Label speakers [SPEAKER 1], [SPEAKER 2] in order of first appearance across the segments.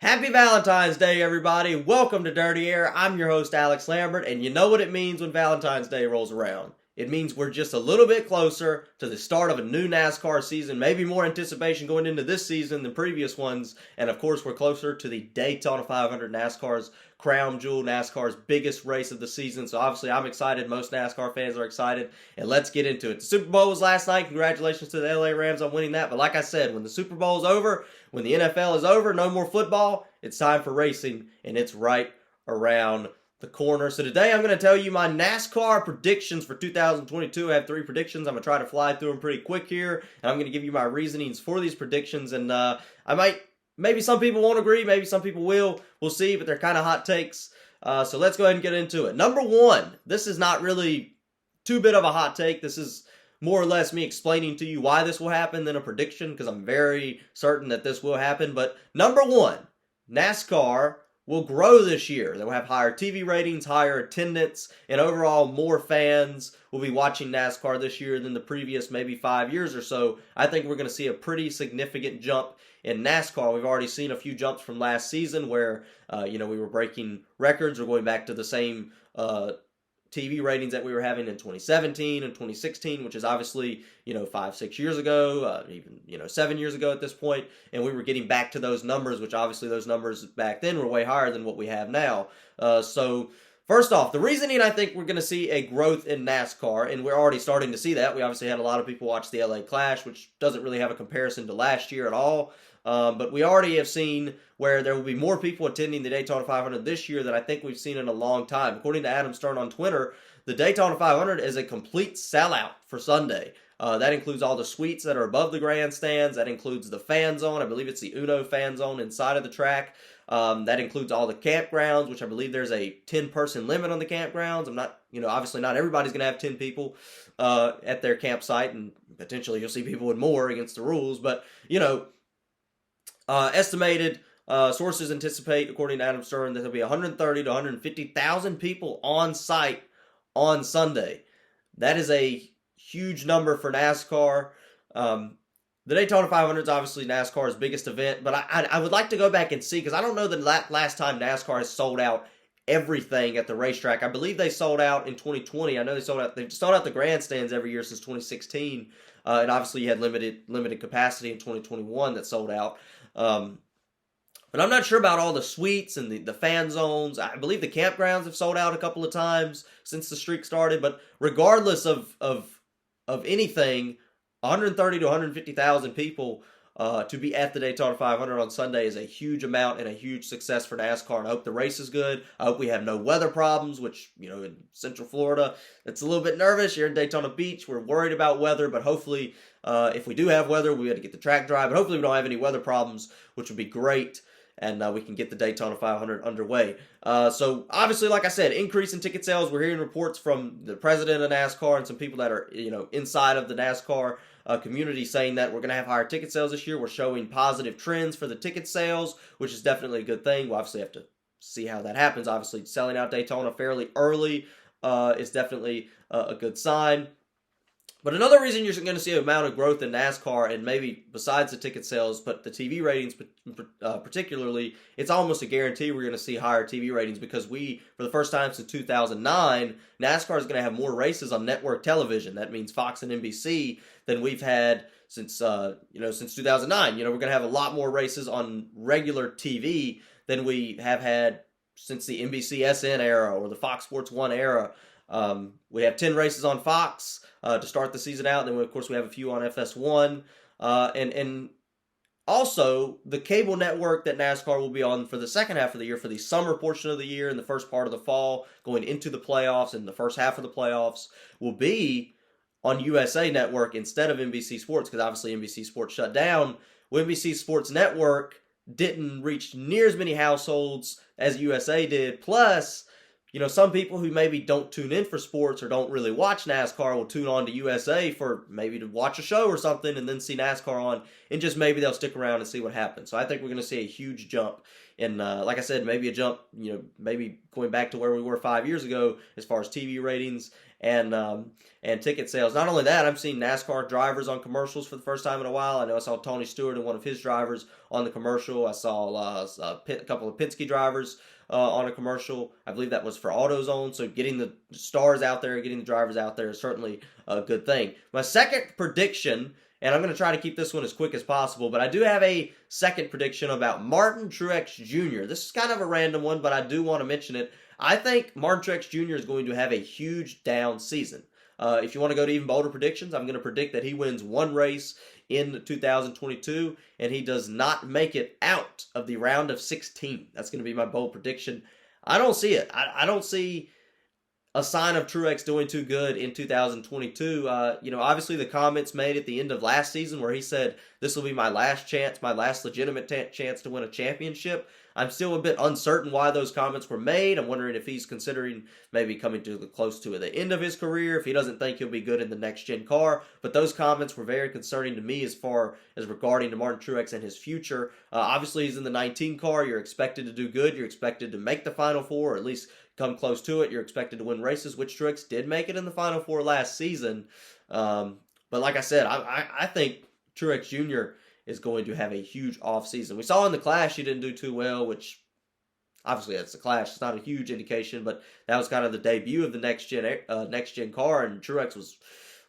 [SPEAKER 1] Happy Valentine's Day, everybody. Welcome to Dirty Air. I'm your host, Alex Lambert, and you know what it means when Valentine's Day rolls around. It means we're just a little bit closer to the start of a new NASCAR season, maybe more anticipation going into this season than previous ones, and of course we're closer to the Daytona 500, NASCAR's crown jewel, NASCAR's biggest race of the season. So obviously I'm excited, most NASCAR fans are excited, and let's get into it. The Super Bowl was last night. Congratulations to the LA Rams on winning that, but like I said, when the Super Bowl is over, when the NFL is over, no more football, it's time for racing, and it's right around the corner. So today I'm going to tell you my NASCAR predictions for 2022. I have 3 predictions. I'm going to try to fly through them pretty quick here, and I'm going to give you my reasonings for these predictions, and maybe some people won't agree, maybe some people will. We'll see, but they're kind of hot takes. So let's go ahead and get into it. Number 1, this is not really too bit of a hot take. This is more or less me explaining to you why this will happen than a prediction, because I'm very certain that this will happen. But number 1, NASCAR will grow this year. They'll have higher TV ratings, higher attendance, and overall more fans will be watching NASCAR this year than the previous maybe 5 years or so. I think we're going to see a pretty significant jump in NASCAR. We've already seen a few jumps from last season where we were breaking records or going back to the same TV ratings that we were having in 2017 and 2016, which is obviously, 5-6 years ago, even, 7 years ago at this point, and we were getting back to those numbers, which obviously those numbers back then were way higher than what we have now. So first off, the reasoning I think we're going to see a growth in NASCAR, and we're already starting to see that. We obviously had a lot of people watch the LA Clash, which doesn't really have a comparison to last year at all. But we already have seen where there will be more people attending the Daytona 500 this year than I think we've seen in a long time. According to Adam Stern on Twitter, the Daytona 500 is a complete sellout for Sunday. That includes all the suites that are above the grandstands. That includes the fan zone. I believe it's the Uno fan zone inside of the track. That includes all the campgrounds, which I believe there's a 10-person limit on the campgrounds. I'm not, obviously not everybody's going to have 10 people at their campsite, and potentially you'll see people with more against the rules. But, estimated sources anticipate, according to Adam Stern, that there'll be 130 to 150,000 people on site on Sunday. That is a huge number for NASCAR. The Daytona 500 is obviously NASCAR's biggest event, but I would like to go back and see, because I don't know the last time NASCAR has sold out everything at the racetrack. I believe they sold out in 2020. I know they've sold out the grandstands every year since 2016, and obviously you had limited capacity in 2021 that sold out. But I'm not sure about all the suites and the fan zones. I believe the campgrounds have sold out a couple of times since the streak started. But regardless of anything, 130 to 150,000 people to be at the Daytona 500 on Sunday is a huge amount and a huge success for NASCAR. And I hope the race is good. I hope we have no weather problems, which, in Central Florida, it's a little bit nervous. You're in Daytona Beach. We're worried about weather, but hopefully if we do have weather, we have to get the track dry. But hopefully we don't have any weather problems, which would be great. And we can get the Daytona 500 underway. So obviously, like I said, increase in ticket sales. We're hearing reports from the president of NASCAR and some people that are, inside of the NASCAR community saying that we're going to have higher ticket sales this year. We're showing positive trends for the ticket sales, which is definitely a good thing. We'll obviously have to see how that happens. Obviously, selling out Daytona fairly early is definitely a good sign. But another reason you're going to see an amount of growth in NASCAR, and maybe besides the ticket sales, but the TV ratings particularly, it's almost a guarantee we're going to see higher TV ratings, because for the first time since 2009, NASCAR is going to have more races on network television. That means Fox and NBC than we've had since 2009. We're going to have a lot more races on regular TV than we have had since the NBCSN era or the Fox Sports 1 era. We have 10 races on Fox to start the season out, and then of course we have a few on FS1, and also the cable network that NASCAR will be on for the second half of the year, for the summer portion of the year and the first part of the fall, going into the playoffs and the first half of the playoffs, will be on USA Network instead of NBC Sports, because obviously NBC Sports shut down. Well, NBC Sports Network didn't reach near as many households as USA did, plus some people who maybe don't tune in for sports or don't really watch NASCAR will tune on to USA for maybe to watch a show or something, and then see NASCAR on and just maybe they'll stick around and see what happens. So I think we're going to see a huge jump in, like I said, maybe a jump, maybe going back to where we were 5 years ago as far as TV ratings and ticket sales. Not only that, I'm seeing NASCAR drivers on commercials for the first time in a while. I know I saw Tony Stewart and one of his drivers on the commercial. I saw a couple of Penske drivers on a commercial. I believe that was for AutoZone. So getting the stars out there, getting the drivers out there is certainly a good thing. My second prediction, and I'm going to try to keep this one as quick as possible, but I do have a second prediction about Martin Truex Jr. This is kind of a random one, but I do want to mention it. I think Martin Truex Jr. is going to have a huge down season. If you want to go to even bolder predictions, I'm going to predict that he wins one race in 2022, and he does not make it out of the round of 16. That's going to be my bold prediction. I don't see it. I don't see a sign of Truex doing too good in 2022. Obviously the comments made at the end of last season where he said, this will be my last chance, my last legitimate chance to win a championship. I'm still a bit uncertain why those comments were made. I'm wondering if he's considering maybe coming close to the end of his career, if he doesn't think he'll be good in the next-gen car. But those comments were very concerning to me as far as regarding to Martin Truex and his future. Obviously, he's in the 19 car. You're expected to do good. You're expected to make the Final Four, or at least come close to it. You're expected to win races, which Truex did make it in the Final Four last season. But like I said, I think Truex Jr. is going to have a huge offseason. We saw in the Clash he didn't do too well, which obviously that's the Clash. It's not a huge indication, but that was kind of the debut of the next gen car, and Truex was,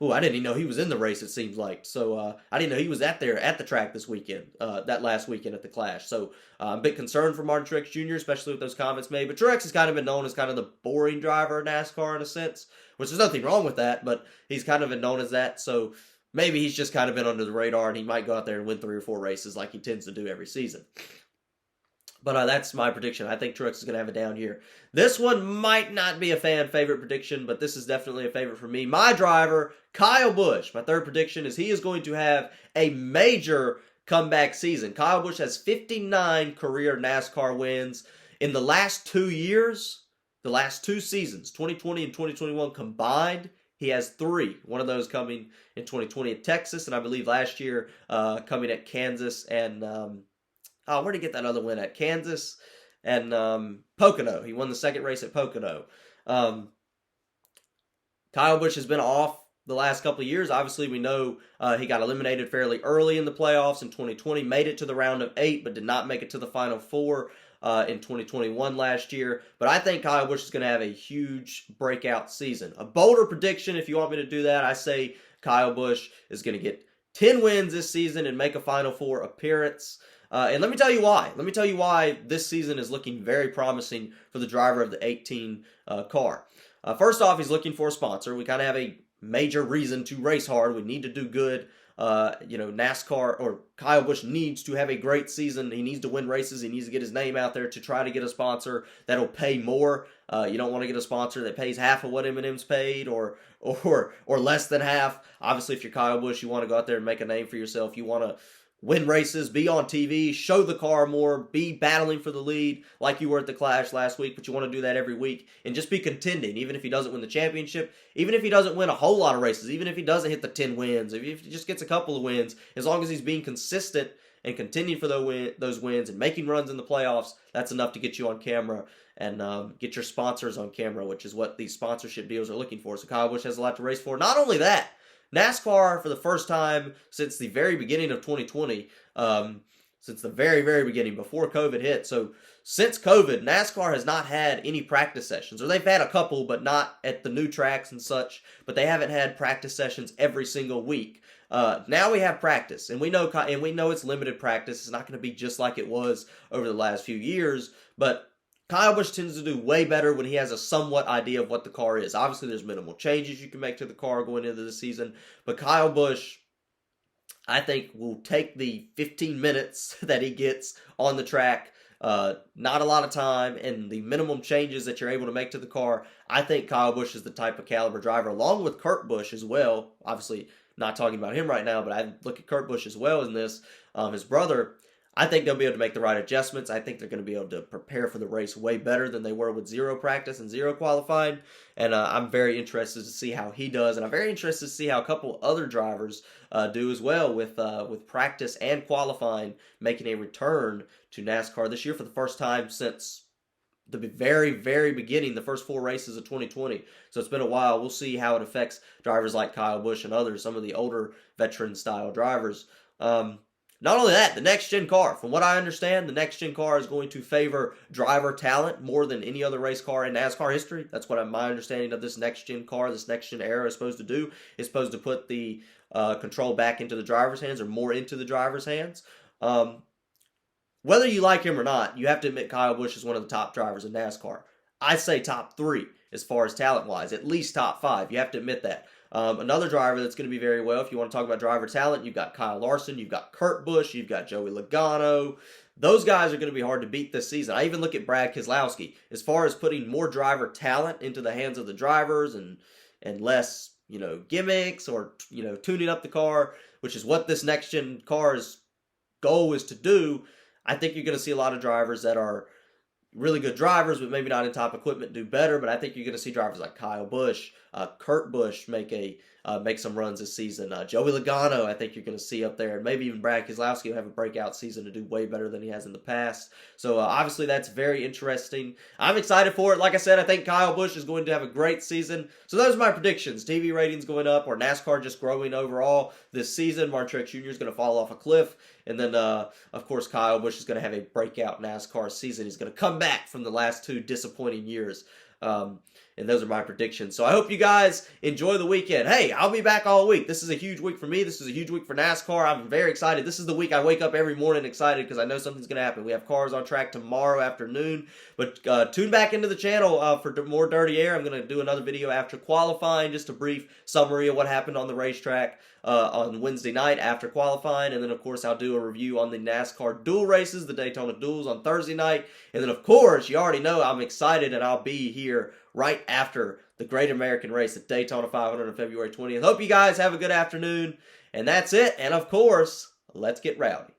[SPEAKER 1] I didn't even know he was in the race, it seems like. So I didn't know he was at the track this weekend, that last weekend at the Clash. So I'm a bit concerned for Martin Truex Jr., especially with those comments made. But Truex has kind of been known as kind of the boring driver of NASCAR in a sense, which there's nothing wrong with that, but he's kind of been known as that. So maybe he's just kind of been under the radar, and he might go out there and win 3 or 4 races like he tends to do every season. But that's my prediction. I think Truex is going to have a down year. This one might not be a fan favorite prediction, but this is definitely a favorite for me. My driver, Kyle Busch. My third prediction is he is going to have a major comeback season. Kyle Busch has 59 career NASCAR wins. In the last 2 years, the last 2 seasons, 2020 and 2021 combined, he has 3. One of those coming in 2020 at Texas, and I believe last year coming at Kansas and where did he get that other win at? Kansas and Pocono. He won the second race at Pocono. Kyle Busch has been off the last couple of years. Obviously, we know he got eliminated fairly early in the playoffs in 2020, made it to the round of 8, but did not make it to the Final Four in 2021 last year. But I think Kyle Busch is going to have a huge breakout season. A bolder prediction, if you want me to do that, I say Kyle Busch is going to get 10 wins this season and make a Final Four appearance. And let me tell you why. Let me tell you why this season is looking very promising for the driver of the 18 car. First off, he's looking for a sponsor. We kind of have a major reason to race hard. We need to do good. NASCAR, or Kyle Busch, needs to have a great season. He needs to win races. He needs to get his name out there to try to get a sponsor that'll pay more. You don't want to get a sponsor that pays half of what M&M's paid, or less than half. Obviously, if you're Kyle Busch, you want to go out there and make a name for yourself. You want to win races, be on TV, show the car more, be battling for the lead like you were at the Clash last week, but you want to do that every week and just be contending, even if he doesn't win the championship, even if he doesn't win a whole lot of races, even if he doesn't hit the 10 wins, if he just gets a couple of wins, as long as he's being consistent and contending for those wins and making runs in the playoffs, that's enough to get you on camera and get your sponsors on camera, which is what these sponsorship deals are looking for. So Kyle Busch has a lot to race for. Not only that, NASCAR, for the first time since the very beginning of 2020, since the very, very beginning, before COVID hit. So since COVID, NASCAR has not had any practice sessions, or they've had a couple, but not at the new tracks and such, but they haven't had practice sessions every single week. Now we have practice, and we know it's limited practice. It's not going to be just like it was over the last few years, but Kyle Busch tends to do way better when he has a somewhat idea of what the car is. Obviously, there's minimal changes you can make to the car going into the season, but Kyle Busch, I think, will take the 15 minutes that he gets on the track, not a lot of time, and the minimum changes that you're able to make to the car. I think Kyle Busch is the type of caliber driver, along with Kurt Busch as well. Obviously, not talking about him right now, but I look at Kurt Busch as well in this, his brother. I think they'll be able to make the right adjustments. I think they're going to be able to prepare for the race way better than they were with zero practice and zero qualifying. And I'm very interested to see how he does, and I'm very interested to see how a couple other drivers do as well with practice and qualifying making a return to NASCAR this year for the first time since the very, very beginning, the first 4 races of 2020. So it's been a while. We'll see how it affects drivers like Kyle Busch and others, some of the older veteran-style drivers. Not only that, the next-gen car. From what I understand, the next-gen car is going to favor driver talent more than any other race car in NASCAR history. That's what my understanding of this next-gen car, this next-gen era is supposed to do. It's supposed to put the control back into the driver's hands, or more into the driver's hands. Whether you like him or not, you have to admit Kyle Busch is one of the top drivers in NASCAR. I say top 3 as far as talent-wise, at least top 5. You have to admit that. Another driver that's going to be very well, if you want to talk about driver talent, you've got Kyle Larson, you've got Kurt Busch, you've got Joey Logano. Those guys are going to be hard to beat this season. I even look at Brad Keselowski. As far as putting more driver talent into the hands of the drivers and less, gimmicks or, tuning up the car, which is what this next-gen car's goal is to do, I think you're going to see a lot of drivers that are really good drivers, but maybe not in top equipment, do better. But I think you're going to see drivers like Kyle Busch, Kurt Busch make some runs this season. Joey Logano, I think you're going to see up there, and maybe even Brad Keselowski will have a breakout season to do way better than he has in the past. So obviously that's very interesting. I'm excited for it. Like I said, I think Kyle Busch is going to have a great season. So those are my predictions. TV ratings going up, or NASCAR just growing overall this season. Truex Jr. is going to fall off a cliff. And then, of course, Kyle Busch is going to have a breakout NASCAR season. He's going to come back from the last 2 disappointing years. And those are my predictions. So I hope you guys enjoy the weekend. Hey, I'll be back all week. This is a huge week for me. This is a huge week for NASCAR. I'm very excited. This is the week I wake up every morning excited because I know something's going to happen. We have cars on track tomorrow afternoon. But tune back into the channel for more Dirty Air. I'm going to do another video after qualifying, just a brief summary of what happened on the racetrack on Wednesday night after qualifying. And then, of course, I'll do a review on the NASCAR dual races, the Daytona duels on Thursday night. And then, of course, you already know I'm excited, and I'll be here right after the Great American Race at Daytona 500 on February 20th. Hope you guys have a good afternoon. And that's it. And, of course, let's get rowdy.